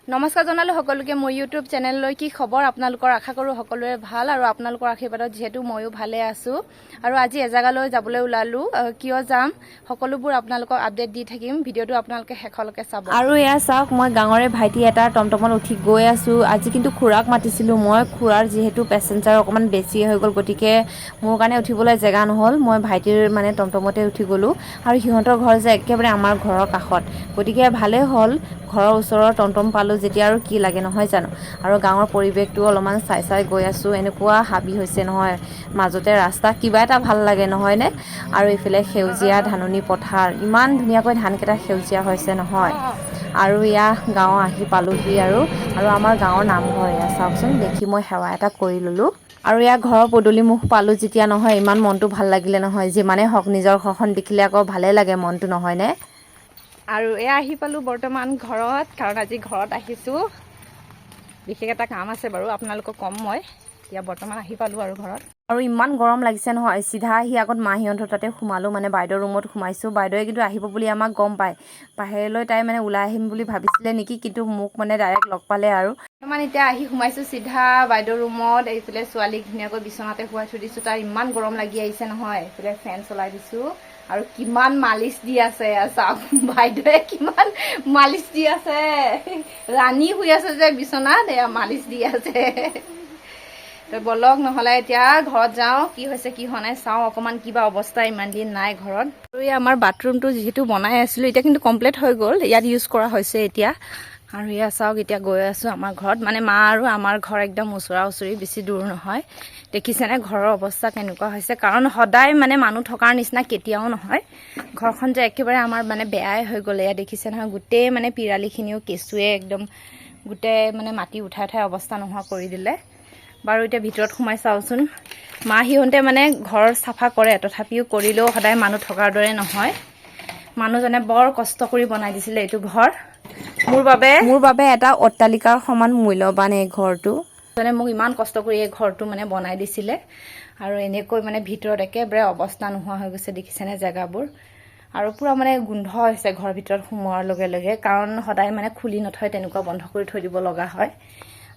নমস্কাৰ জনালো সকলোকে মোৰ ইউটিউব চেনেললৈ কি খবৰ আপোনালোকৰ আশা কৰোঁ সকলোৰে ভাল আৰু আপোনালোকৰ আশীৰ্বাদত যিহেতু ময়ো ভালে আছোঁ আৰু আজি এজাগালৈ যাবলৈ ওলালোঁ কিয় যাম সকলোবোৰ আপোনালোকক আপডেট দি থাকিম ভিডিঅ'টো আপোনালোকে শেষলৈকে চাব আৰু এয়া চাওক মই গাঁৱৰে ভাইটি এটা টমটমত উঠি গৈ আছোঁ আজি কিন্তু খুৰাক মাতিছিলোঁ মই খুৰাৰ যিহেতু পেচেঞ্জাৰ অকণমান বেছি হৈ গ'ল গতিকে মোৰ কাৰণে উঠিবলৈ জেগা নহ'ল মই ভাইটিৰ মানে টমটমতে উঠি গ'লোঁ আৰু সিহঁতৰ ঘৰ যে একেবাৰে আমাৰ ঘৰৰ কাষত গতিকে ভালেই হ'ল ঘৰৰ ওচৰৰ টমটম পালোঁ যেতিয়া আৰু কি লাগে নহয় জানো আৰু গাঁৱৰ পৰিৱেশটো অলপমান চাই গৈ আছোঁ এনেকুৱা হাবি হৈছে নহয় মাজতে ৰাস্তা কিবা এটা ভাল লাগে নহয়নে আৰু এইফালে সেউজীয়া ধাননি পথাৰ ইমান ধুনীয়াকৈ ধানকেইটা সেউজীয়া হৈছে নহয় আৰু এয়া গাঁও আহি পালোহি আৰু আমাৰ গাঁৱৰ নামঘৰ এয়া চাওকচোন দেখি মই সেৱা এটা কৰি ল'লোঁ আৰু এয়া ঘৰৰ পদূলিমুখ পালোঁ যেতিয়া নহয় ইমান মনটো ভাল লাগিলে নহয় যিমানেই হওক নিজৰ ঘৰখন দেখিলে আকৌ ভালে লাগে মনটো নহয়নে আৰু এয়া আহি পালোঁ বৰ্তমান ঘৰত কাৰণ আজি ঘৰত আহিছোঁ বিশেষ এটা কাম আছে বাৰু আপোনালোকক ক'ম মই এতিয়া বৰ্তমান আহি পালোঁ আৰু ঘৰত আৰু ইমান গৰম লাগিছে নহয় চিধা আহি আগত মাহীহঁতৰ তাতে সোমালোঁ মানে বাইদেউৰ ৰুমত সোমাইছোঁ বাইদেৱে কিন্তু আহিব বুলি আমাক গম পায় বাহিৰলৈ তাই মানে ওলাই আহিম বুলি ভাবিছিলে নেকি কিন্তু মোক মানে ডাইৰেক্ট লগ পালে আৰু বৰ্তমান এতিয়া আহি সোমাইছোঁ চিধা বাইদেউৰ ৰুমত এইফালে ছোৱালীক ধুনীয়াকৈ বিচনাতে শুৱাই থৈ দিছোঁ তাৰ ইমান গৰম লাগি আহিছে নহয় এইফালে ফেন চলাই দিছোঁ আৰু কিমান মালিচ দি আছে চাওক বাইদেৱে কিমান মালিচ দি আছে ৰাণী শুই আছে যে বিচনাত এয়া মালিচ দি আছে বলক নহ'লে এতিয়া ঘৰত যাওঁ কি হৈছে কি হোৱা নাই চাওঁ অকণমান কিবা অৱস্থা ইমান দিন নাই ঘৰত আৰু এই আমাৰ বাথৰুমটো যিহেতু বনাই আছিলোঁ এতিয়া কিন্তু কমপ্লিট হৈ গ'ল ইয়াত ইউজ কৰা হৈছে এতিয়া আৰু এয়া চাওক এতিয়া গৈ আছোঁ আমাৰ ঘৰত মানে মা আৰু আমাৰ ঘৰ একদম ওচৰা ওচৰি বেছি দূৰ নহয় দেখিছেনে ঘৰৰ অৱস্থা কেনেকুৱা হৈছে কাৰণ সদায় মানে মানুহ থকাৰ নিচিনা কেতিয়াও নহয় ঘৰখন যে একেবাৰে আমাৰ মানে বেয়াই হৈ গ'লে এয়া দেখিছে নহয় গোটেই মানে পিৰালিখিনিও কেঁচুৱে একদম গোটেই মানে মাটি উঠাই অৱস্থা নোহোৱা কৰি দিলে বাৰু এতিয়া ভিতৰত সোমাই চাওঁচোন মাহীহঁতে মানে ঘৰ চাফা কৰে তথাপিও কৰিলেও সদায় মানুহ থকাৰ দৰে নহয় মানুহজনে বৰ কষ্ট কৰি বনাই দিছিলে এইটো ঘৰ মোৰ বাবে এটা অট্টালিকাৰ সমান মূল্যৱান এই ঘৰটো মানে মোক ইমান কষ্ট কৰি এই ঘৰটো মানে বনাই দিছিলে আৰু এনেকৈ মানে ভিতৰত একেবাৰে অৱস্থা নোহোৱা হৈ গৈছে দেখিছেনে জেগাবোৰ আৰু পূৰা মানে গোন্ধ হৈছে ঘৰৰ ভিতৰত সোমোৱাৰ লগে লগে কাৰণ সদায় মানে খুলি নথয় তেনেকুৱা বন্ধ কৰি থৈ দিব লগা হয়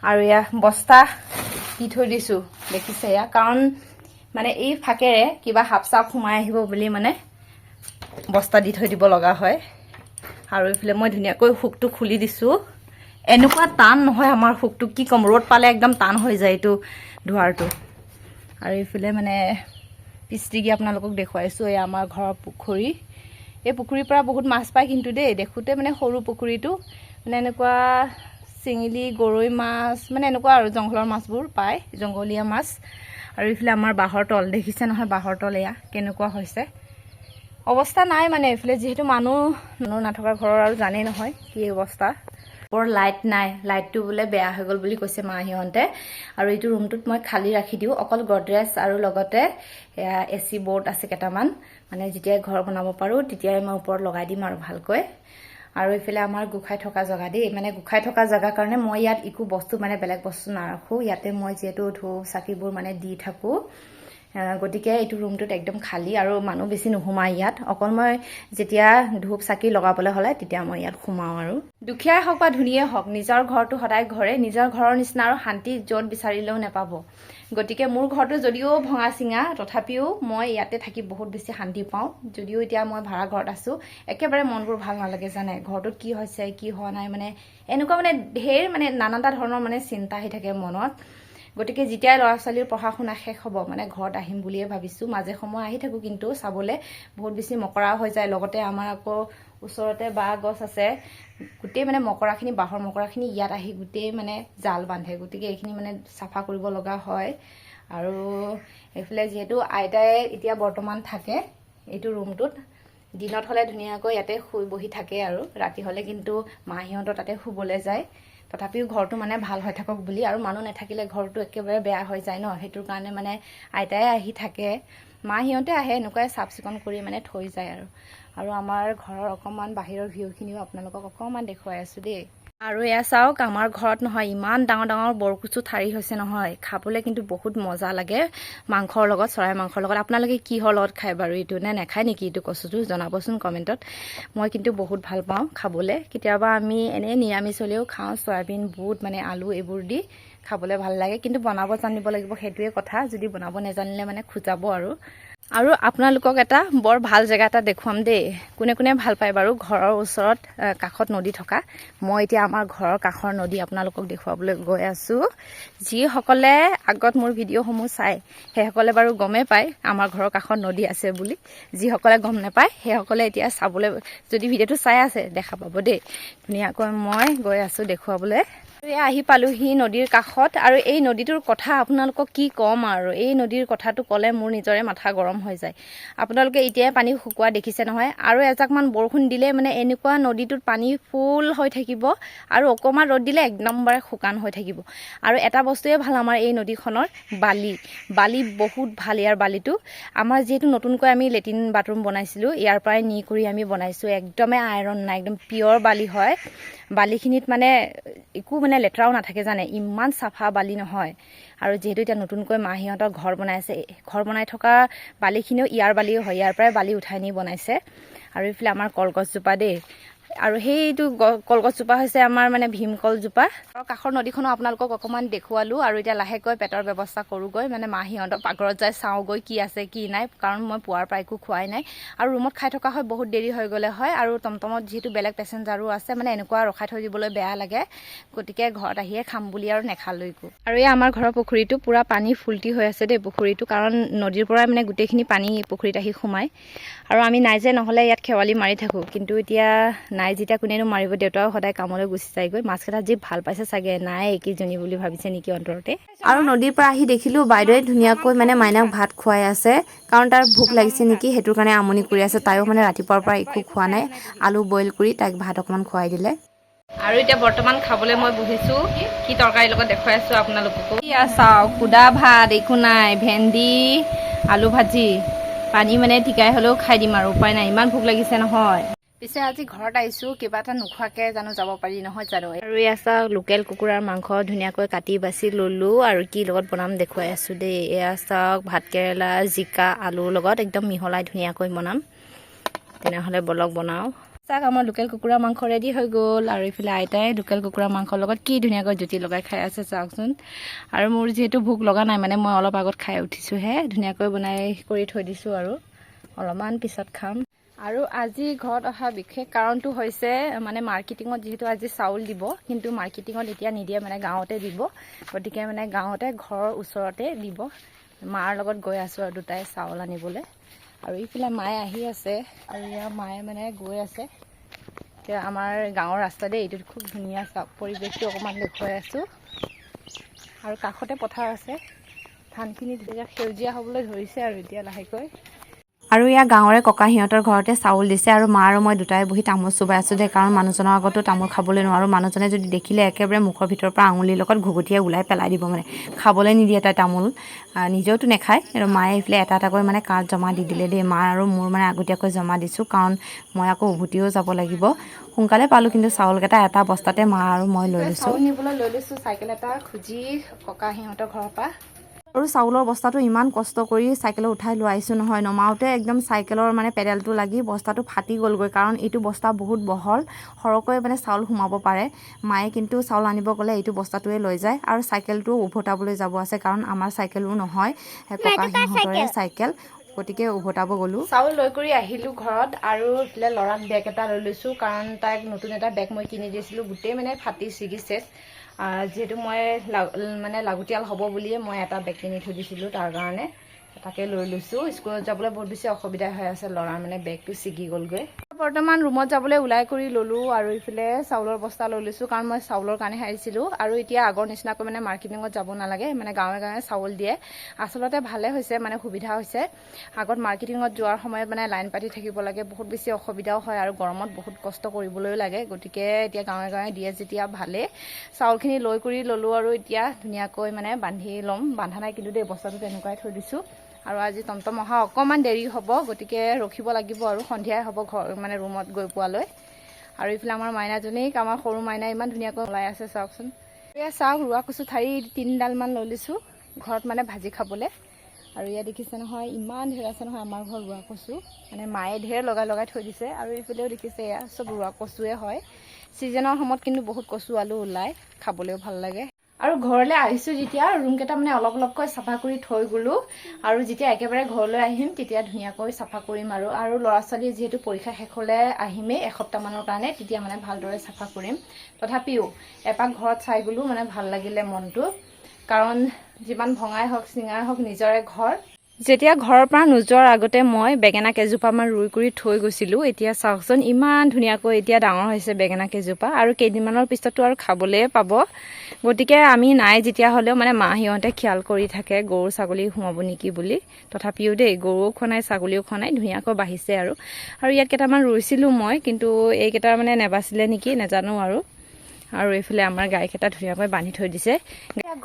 আৰু এয়া বস্তা দি থৈ দিছোঁ দেখিছে এয়া কাৰণ মানে এই ফাকেৰে কিবা সাপ চাপ সোমাই আহিব বুলি মানে বস্তা দি থৈ দিব লগা হয় আৰু এইফালে মই ধুনীয়াকৈ হুকটো খুলি দিছোঁ এনেকুৱা টান নহয় আমাৰ হুকটো কি ক'ম ৰ'দ পালে একদম টান হৈ যায় এইটো দুৱাৰটো আৰু এইফালে মানে পিছটিকি আপোনালোকক দেখুৱাইছোঁ এই আমাৰ ঘৰৰ পুখুৰী এই পুখুৰীৰ পৰা বহুত মাছ পায় কিন্তু দেই দেখোঁতে মানে সৰু পুখুৰীটো মানে এনেকুৱা চিঙিলি গৰৈ মাছ মানে এনেকুৱা আৰু জংঘলৰ মাছবোৰ পায় জংঘলীয়া মাছ আৰু এইফালে আমাৰ বাঁহৰ তল দেখিছে নহয় বাঁহৰ তল এয়া কেনেকুৱা হৈছে অৱস্থা নাই মানে এইফালে যিহেতু মানুহ নথকা ঘৰৰ আৰু জানেই নহয় কি অৱস্থা বৰ লাইট নাই লাইটটো বোলে বেয়া হৈ গ'ল বুলি কৈছে মাহীহঁতে আৰু এইটো ৰুমটোত মই খালী ৰাখি দিওঁ অকল গডৰেজ আৰু লগতে AC বৰ্ড আছে কেইটামান মানে যেতিয়াই ঘৰ বনাব পাৰোঁ তেতিয়াই মই ওপৰত লগাই দিম আৰু ভালকৈ আৰু এইফালে আমাৰ গোখাই থকা জেগা দেই মানে গোখাই থকা জেগাৰ কাৰণে মই ইয়াত একো বস্তু মানে বেলেগ বস্তু নাৰাখোঁ ইয়াতে মই যিহেতু ধূপ চাকিবোৰ মানে দি থাকোঁ গতিকে এইটো ৰুমটোত একদম খালী আৰু মানুহ বেছি নোসোমায় ইয়াত অকল মই যেতিয়া ধূপ চাকি লগাবলৈ হ'লে তেতিয়া মই ইয়াত সোমাওঁ আৰু দুখীয়াই হওক বা ধুনীয়াই হওক নিজৰ ঘৰটো সদায় ঘৰে নিজৰ ঘৰৰ নিচিনা আৰু শান্তি য'ত বিচাৰিলেও নাপাব গতিকে মোৰ ঘৰটো যদিও ভঙা চিঙা তথাপিও মই ইয়াতে থাকি বহুত বেছি শান্তি পাওঁ যদিও এতিয়া মই ভাড়া ঘৰত আছোঁ একেবাৰে মনবোৰ ভাল নালাগে জানে ঘৰটোত কি হৈছে কি হোৱা নাই মানে এনেকুৱা মানে ঢেৰ মানে নানাটা ধৰণৰ মানে চিন্তা আহি থাকে মনত গতিকে যেতিয়াই ল'ৰা ছোৱালীৰ পঢ়া শুনা শেষ হ'ব মানে ঘৰত আহিম বুলিয়ে ভাবিছোঁ মাজে সময় আহি থাকোঁ কিন্তু চাবলৈ বহুত বেছি মকৰা হৈ যায় লগতে আমাৰ আকৌ ওচৰতে বাঁহ গছ আছে গোটেই মানে মকৰাখিনি বাঁহৰ মকৰাখিনি ইয়াত আহি গোটেই মানে জাল বান্ধে গতিকে এইখিনি মানে চাফা কৰিব লগা হয় আৰু এইফালে যিহেতু আইতাই এতিয়া বৰ্তমান থাকে এইটো ৰুমটোত দিনত হ'লে ধুনীয়াকৈ ইয়াতে শুই বহি থাকে আৰু ৰাতি হ'লে কিন্তু মাহীহঁতৰ তাতে শুবলৈ যায় তথাপিও ঘৰটো মানে ভাল হৈ থাকক বুলি আৰু মানুহ নাথাকিলে ঘৰটো একেবাৰে বেয়া হৈ যায় ন সেইটোৰ কাৰণে মানে আইতাই আহি থাকে মাহীহঁতে আহে এনেকুৱাই চাফ চিকুণ কৰি মানে থৈ যায় আৰু আমাৰ ঘৰৰ অকণমান বাহিৰৰ ভিউখিনিও আপোনালোকক অকণমান দেখুৱাই আছোঁ দেই আৰু এয়া চাওক আমাৰ ঘৰত নহয় ইমান ডাঙৰ ডাঙৰ বৰকচু ঠাৰি হৈছে নহয়, খাবলৈ কিন্তু বহুত মজা লাগে মাংসৰ লগত, চৰাই মাংসৰ লগত। আপোনালোকে কিহৰ লগত খায় বাৰু এইটো, নে নেখায় নেকি এইটো কচুটো, জনাবচোন কমেণ্টত। মই কিন্তু বহুত ভাল পাওঁ খাবলৈ। কেতিয়াবা আমি এনেই নিৰামিষ হ'লেও খাওঁ, চয়াবিন বুট মানে আলু এইবোৰ দি খাবলৈ ভাল লাগে, কিন্তু বনাব জানিব লাগিব, সেইটোৱে কথা। যদি বনাব নাজানিলে মানে খোজাব আৰু আপোনালোকক এটা বৰ ভাল জেগা এটা দেখুৱাম দেই। কোনে কোনে ভাল পায় বাৰু ঘৰৰ ওচৰত কাষত নদী থকা? মই এতিয়া আমাৰ ঘৰৰ কাষৰ নদী আপোনালোকক দেখুৱাবলৈ গৈ আছোঁ। যিসকলে আগত মোৰ ভিডিঅ'সমূহ চায় সেইসকলে বাৰু গমেই পায় আমাৰ ঘৰৰ কাষত নদী আছে বুলি। যিসকলে গম নাপায় সেইসকলে এতিয়া চাবলৈ, যদি ভিডিঅ'টো চাই আছে দেখা পাব দেই। ধুনীয়াকৈ মই গৈ আছোঁ দেখুৱাবলৈ। এয়া আহি পালোহি নদীৰ কাষত, আৰু এই নদীটোৰ কথা আপোনালোকক কি ক'ম আৰু। এই নদীৰ কথাটো ক'লে মোৰ নিজৰে মাথা গৰম হৈ যায়। আপোনালোকে এতিয়াই পানী শুকোৱা দেখিছে নহয়, আৰু এজাকমান বৰষুণ দিলে মানে এনেকুৱা নদীটোত পানী ফুল হৈ থাকিব, আৰু অকণমান ৰ'দ দিলে একদমবাৰে শুকান হৈ থাকিব। আৰু এটা বস্তুৱে ভাল আমাৰ এই নদীখনৰ, বালি বহুত ভাল ইয়াৰ বালিটো। আমাৰ যিহেতু নতুনকৈ আমি লেট্ৰিন বাথৰুম বনাইছিলোঁ, ইয়াৰ পৰাই নি কৰি আমি বনাইছোঁ। একদমেই আইৰণ নাই, একদম পিয়ৰ বালি হয়। বালিখিনিত মানে একো মানে লেতেৰাও নাথাকে জানে, ইমান চাফা বালি নহয়। আৰু যিহেতু এতিয়া নতুনকৈ মাহীহঁতৰ ঘৰ বনাইছে, ঘৰ বনাই থকা বালিখিনিও ইয়াৰ বালিও হয়, ইয়াৰ পৰাই বালি উঠাই নি বনাইছে। আৰু এইফালে আমাৰ কলগছজোপা দেই, আৰু সেইটো কলগছজোপা হৈছে আমাৰ মানে ভীমকলজোপা। আৰু কাষৰ নদীখনো আপোনালোকক অকণমান দেখুৱালোঁ, আৰু এতিয়া লাহেকৈ পেটৰ ব্যৱস্থা কৰোঁগৈ, মানে মাহীহঁতৰ পাকঘৰত যাই চাওঁগৈ কি আছে কি নাই, কাৰণ মই পুৱাৰ পৰা একো খোৱাই নাই। আৰু ৰুমত খাই থকা হয় বহুত দেৰি হৈ গ'লে হয়, আৰু টমটমত যিহেতু বেলেগ পেচেঞ্জাৰো আছে, মানে এনেকুৱা ৰখাই থৈ দিবলৈ বেয়া লাগে, গতিকে ঘৰত আহিয়ে খাম বুলি আৰু নেখালোঁ একো। আৰু এই আমাৰ ঘৰৰ পুখুৰীটো পূৰা পানী ফুলটি হৈ আছে দেই পুখুৰীটো, কাৰণ নদীৰ পৰাই মানে গোটেইখিনি পানী পুখুৰীত আহি সোমায়। আৰু আমি নাই যে নহ'লে ইয়াত খেৱালি মাৰি থাকোঁ, কিন্তু এতিয়া নাই যেতিয়া কোনেনো মাৰিব, দেউতাও সদায় কামলৈ গুচি যায়গৈ। মাছকেইটা যি ভাল পাইছে চাগে, নাই একেইজনী বুলি ভাবিছে নেকি অন্তৰতে। আৰু নদীৰ পৰা আহি দেখিলোঁ বাইদেৱে ধুনীয়াকৈ মানে মাইনাক ভাত খুৱাই আছে, কাৰণ তাৰ ভোক লাগিছে নেকি, সেইটোৰ কাৰণে আমনি কৰি আছে। তাইও মানে ৰাতিপুৱাৰ পৰা একো খোৱা নাই, আলু বইল কৰি তাইক ভাত অকণমান খুৱাই দিলে। আৰু এতিয়া বৰ্তমান খাবলৈ মই বহিছোঁ, কি তৰকাৰীৰ লগত দেখুৱাই আছোঁ আপোনালোককো। এয়া চাওক, সুদা ভাত একো নাই, ভেন্দি আলু ভাজি, পানী মানে টিকাই হ'লেও খাই দিম আৰু, উপায় নাই, ইমান ভোক লাগিছে নহয়। পিছে আজি ঘৰত আহিছোঁ, কিবা এটা নোখোৱাকৈ জানো যাব পাৰি নহয় জানো। আৰু এয়া চাওক, লোকেল কুকুৰাৰ মাংস ধুনীয়াকৈ কাটি বাছি ল'লোঁ, আৰু কি লগত বনাম দেখুৱাই আছোঁ দেই। এয়া চাওক, ভাতকেৰেলা জিকা আলুৰ লগত একদম মিহলাই ধুনীয়াকৈ বনাম। তেনেহ'লে বলক বনাওঁ। চাওক, আমাৰ লোকেল কুকুৰা মাংস ৰেডি হৈ গ'ল, আৰু এইফালে আইতাই লোকেল কুকুৰা মাংসৰ লগত কি ধুনীয়াকৈ জুতি লগাই খাই আছে চাওকচোন। আৰু মোৰ যিহেতু ভোক লগা নাই, মানে মই অলপ আগত খাই উঠিছোঁহে, ধুনীয়াকৈ বনাই কৰি থৈ দিছোঁ, আৰু অলপমান পিছত খাম। আৰু আজি ঘৰত অহা বিশেষ কাৰণটো হৈছে, মানে মাৰ্কেটিঙত যিহেতু আজি চাউল দিব, কিন্তু মাৰ্কেটিঙত এতিয়া নিদিয়ে, মানে গাঁৱতে দিব। গতিকে মানে গাঁৱতে ঘৰৰ ওচৰতে দিব। মাৰ লগত গৈ আছোঁ আৰু দুটাই চাউল আনিবলৈ। আৰু এইফালে মায়ে আহি আছে, আৰু ইয়াৰ মায়ে মানে গৈ আছে। এতিয়া আমাৰ গাঁৱৰ ৰাস্তা দেই, এইটোত খুব ধুনীয়া পৰিৱেশটো অকণমান দেখুৱাই আছোঁ। আৰু কাষতে পথাৰ আছে, ধানখিনি এতিয়া সেউজীয়া হ'বলৈ ধৰিছে আৰু এতিয়া লাহেকৈ। আৰু ইয়াৰ গাঁৱৰে ককা সিহঁতৰ ঘৰতে চাউল দিছে, আৰু মা আৰু মই দুটাই বহি তামোল চুবাই আছোঁ দেই, কাৰণ মানুহজনৰ আগতো তামোল খাবলৈ নোৱাৰোঁ। মানুহজনে যদি দেখিলে একেবাৰে মুখৰ ভিতৰৰ পৰা আঙুলিৰ লগত ঘুগুটিয়াই ওলাই পেলাই দিব, মানে খাবলৈ নিদিয়ে তাই তামোল, নিজেওতো নাখায়। আৰু মায়ে এইফালে এটা এটাকৈ মানে কাৰ্ড জমা দি দিলে দেই, মা আৰু মোৰ মানে আগতীয়াকৈ জমা দিছোঁ, কাৰণ মই আকৌ উভতিও যাব লাগিব। সোনকালে পালোঁ, কিন্তু চাউলকেইটা এটা বস্তাতে মা আৰু মই লৈ লৈছোঁ। চাউল নিবলৈ লৈ লৈছোঁ চাইকেল এটা খুজি ককা সিহঁতৰ ঘৰৰ পৰা। আৰু চাউলৰ বস্তাটো ইমান কষ্ট কৰি চাইকেলত উঠাই লৈ আহিছোঁ নহয়, নমাওঁতে একদম চাইকেলৰ মানে পেডেলটো লাগি বস্তাটো ফাটি গ'লগৈ, কাৰণ এইটো বস্তা বহুত বহল, সৰহকৈ মানে চাউল সোমাব পাৰে। মায়ে কিন্তু চাউল আনিব গ'লে এইটো বস্তাটোৱে লৈ যায়, আৰু চাইকেলটোও উভতাবলৈ যাব আছে, কাৰণ আমাৰ চাইকেলো নহয়, ককা সিহঁতৰে চাইকেল, গতিকে উভতাব গ'লোঁ। চাউল লৈ কৰি আহিলোঁ ঘৰত, আৰু এইফালে ল'ৰাক বেগ এটা লৈ লৈছোঁ, কাৰণ তাইক নতুন এটা বেগ মই কিনি দিছিলোঁ, গোটেই মানে ফাটি ছিগিছে। যিহেতু মই মানে লাগতিয়াল হ'ব বুলিয়ে মই এটা বেগ কিনি থৈ দিছিলোঁ, তাৰ কাৰণে তাকে লৈ লৈছোঁ। স্কুলত যাবলৈ বহুত বেছি অসুবিধা হৈ আছে, ল'ৰাৰ মানে বেগটো ছিগি গ'লগৈ। বৰ্তমান ৰুমত যাবলৈ ওলাই কৰি ল'লোঁ, আৰু এইফালে চাউলৰ বস্তা লৈ লৈছোঁ, কাৰণ মই চাউলৰ কাৰণেহে আহিছিলোঁ। আৰু এতিয়া আগৰ নিচিনাকৈ মানে মাৰ্কেটিঙত যাব নালাগে, মানে গাঁৱে গাঁৱে চাউল দিয়ে। আচলতে ভালে হৈছে, মানে সুবিধা হৈছে। আগত মাৰ্কেটিঙত যোৱাৰ সময়ত মানে লাইন পাতি থাকিব লাগে, বহুত বেছি অসুবিধাও হয়, আৰু গৰমত বহুত কষ্ট কৰিবলৈও লাগে। গতিকে এতিয়া গাঁৱে গাঁৱে দিয়ে যেতিয়া ভালেই। চাউলখিনি লৈ কৰি ল'লোঁ, আৰু এতিয়া ধুনীয়াকৈ মানে বান্ধি ল'ম। বান্ধা নাই কিন্তু দেই, বস্তাটো তেনেকুৱাই থৈ দিছোঁ। আৰু আজি টমটম অহা অকণমান দেৰি হ'ব, গতিকে ৰখিব লাগিব, আৰু সন্ধিয়াই হ'ব ঘৰ মানে ৰুমত গৈ পোৱালৈ। আৰু এইফালে আমাৰ মাইনাজনীক, আমাৰ সৰু মাইনা ইমান ধুনীয়াকৈ ওলাই আছে চাওকচোন। এয়া চাওক, ৰোৱা কচু ঠাৰি 3ডালমান লৈ লৈছোঁ ঘৰত মানে ভাজি খাবলৈ। আৰু ইয়াত দেখিছে নহয় ইমান ঢেৰ আছে নহয় আমাৰ ঘৰত ৰোৱা কচু, মানে মায়ে ঢেৰ লগাই থৈ দিছে। আৰু এইফালেও দেখিছে এয়া চব ৰোৱা কচুৱে হয়। ছিজনৰ সময়ত কিন্তু বহুত কচু আলু ওলায়, খাবলৈও ভাল লাগে। আৰু ঘৰলৈ আহিছোঁ যেতিয়া ৰুমকেইটা মানে অলপকৈ চাফা কৰি থৈ গ'লোঁ। আৰু যেতিয়া একেবাৰে ঘৰলৈ আহিম তেতিয়া ধুনীয়াকৈ চাফা কৰিম। আৰু ল'ৰা ছোৱালী যিহেতু পৰীক্ষা শেষলৈ আহিমেই এসপ্তাহমানৰ কাৰণে, তেতিয়া মানে ভালদৰে চাফা কৰিম। তথাপিও এপাক ঘৰত চাই গ'লোঁ, মানে ভাল লাগিলে মনটো। কাৰণ যিমান ভঙাই হওক চিঙাই হওক নিজৰে ঘৰ। যেতিয়া ঘৰৰ পৰা নোযোৱাৰ আগতে মই বেঙেনা কেইজোপামান ৰুই কৰি থৈ গৈছিলোঁ। এতিয়া চাওকচোন ইমান ধুনীয়াকৈ এতিয়া ডাঙৰ হৈছে বেঙেনা কেইজোপা, আৰু কেইদিনমানৰ পিছততো আৰু খাবলৈয়ে পাব। গতিকে আমি নাই যেতিয়া হ'লেও মানে মাহঁতে খিয়াল কৰি থাকে গৰু ছাগলী সোমাব নেকি বুলি। তথাপিও দেই গৰুও খোৱা নাই ছাগলীও খোৱা নাই, ধুনীয়াকৈ বাঢ়িছে। আৰু ইয়াত কেইটামান ৰুইছিলোঁ মই, কিন্তু এইকেইটা মানে নেবাছিলে নেকি নাজানো আৰু এইফালে আমাৰ গাইকেইটা ধুনীয়াকৈ বান্ধি থৈ দিছে।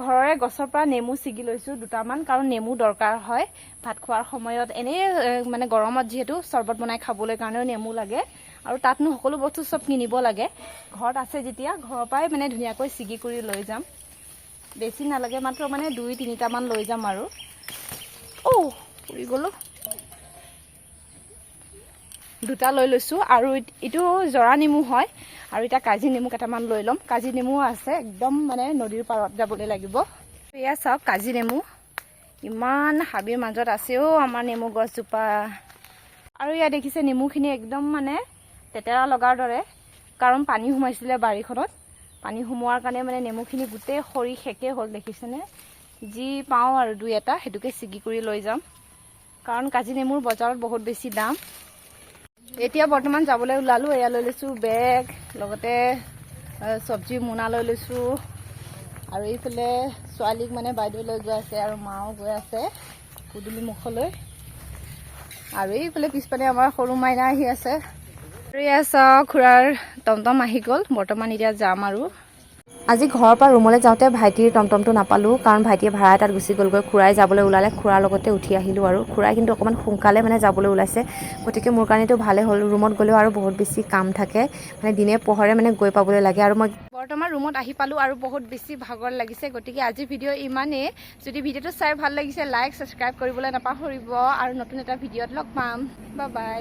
ঘৰৰে গছৰ পৰা নেমু ছিগি লৈছোঁ দুটামান, কাৰণ নেমু দৰকাৰ হয় ভাত খোৱাৰ সময়ত। এনেই মানে গৰমত যিহেতু চৰ্বত বনাই খাবলৈ কাৰণেও নেমু লাগে। আৰু তাতনো সকলো বস্তু চব কিনিব লাগে, ঘৰত আছে যেতিয়া ঘৰৰ পৰাই মানে ধুনীয়াকৈ ছিগি কৰি লৈ যাম। বেছি নালাগে, মাত্ৰ মানে 2-3টামান লৈ যাম। আৰু পুৰি গ'লোঁ, 2টা লৈ লৈছোঁ। আৰু এইটো জৰা নেমু হয়। আৰু এতিয়া কাজি নেমু কেইটামান লৈ ল'ম। কাজি নেমুও আছে, একদম মানে নদীৰ পাৰত যাবলৈ লাগিব। এয়া চাওক কাজি নেমু ইমান হাবিৰ মাজত আছেও আমাৰ নেমু গছজোপা। আৰু ইয়াত দেখিছে নেমুখিনি একদম মানে তেতেৰা লগাৰ দৰে, কাৰণ পানী সোমাইছিলে বাৰীখনত। পানী সোমোৱাৰ কাৰণে মানে নেমুখিনি গোটেই সৰি শেষেই হ'ল, দেখিছেনে? যি পাওঁ আৰু 2-এটা সেইটোকে ছিগি কৰি লৈ যাম, কাৰণ কাজি নেমুৰ বজাৰত বহুত বেছি দাম। এতিয়া বৰ্তমান যাবলৈ ওলালোঁ। এয়া লৈ লৈছোঁ বেগ, লগতে চব্জিৰ মোনা লৈ লৈছোঁ। আৰু এইফালে ছোৱালীক মানে বাইদেউ লৈ গৈ আছে, আৰু মাও গৈ আছে পদূলি মুখলৈ। আৰু এইফালে পিছপানে আমাৰ সৰু মাইনা আহি আছে। আৰু এয়া চাওক খুৰাৰ টমটম আহি গ'ল, বৰ্তমান এতিয়া যাম। আৰু আজি ঘৰৰ পৰা ৰুমলৈ যাওঁতে ভাইটিৰ টমটমটো নাপালোঁ, কাৰণ ভাইটিয়ে ভাড়া এটাত গুচি গ'লগৈ। খুৰাই যাবলৈ ওলালে, খুৰাৰ লগতে উঠি আহিলোঁ। আৰু খুৰাই কিন্তু অকণমান সোনকালে মানে যাবলৈ ওলাইছে, গতিকে মোৰ কাৰণেতো ভালেই হ'ল। ৰুমত গ'লেও আৰু বহুত বেছি কাম থাকে, মানে দিনে পোহৰে মানে গৈ পাবলৈ লাগে। আৰু মই বৰ্তমান ৰুমত আহি পালোঁ, আৰু বহুত বেছি ভাগৰ লাগিছে। গতিকে আজিৰ ভিডিঅ' ইমানেই। যদি ভিডিঅ'টো চাই ভাল লাগিছে লাইক ছাবস্ক্ৰাইব কৰিবলৈ নাপাহৰিব, আৰু নতুন এটা ভিডিঅ'ত লগ পাম। Bye bye.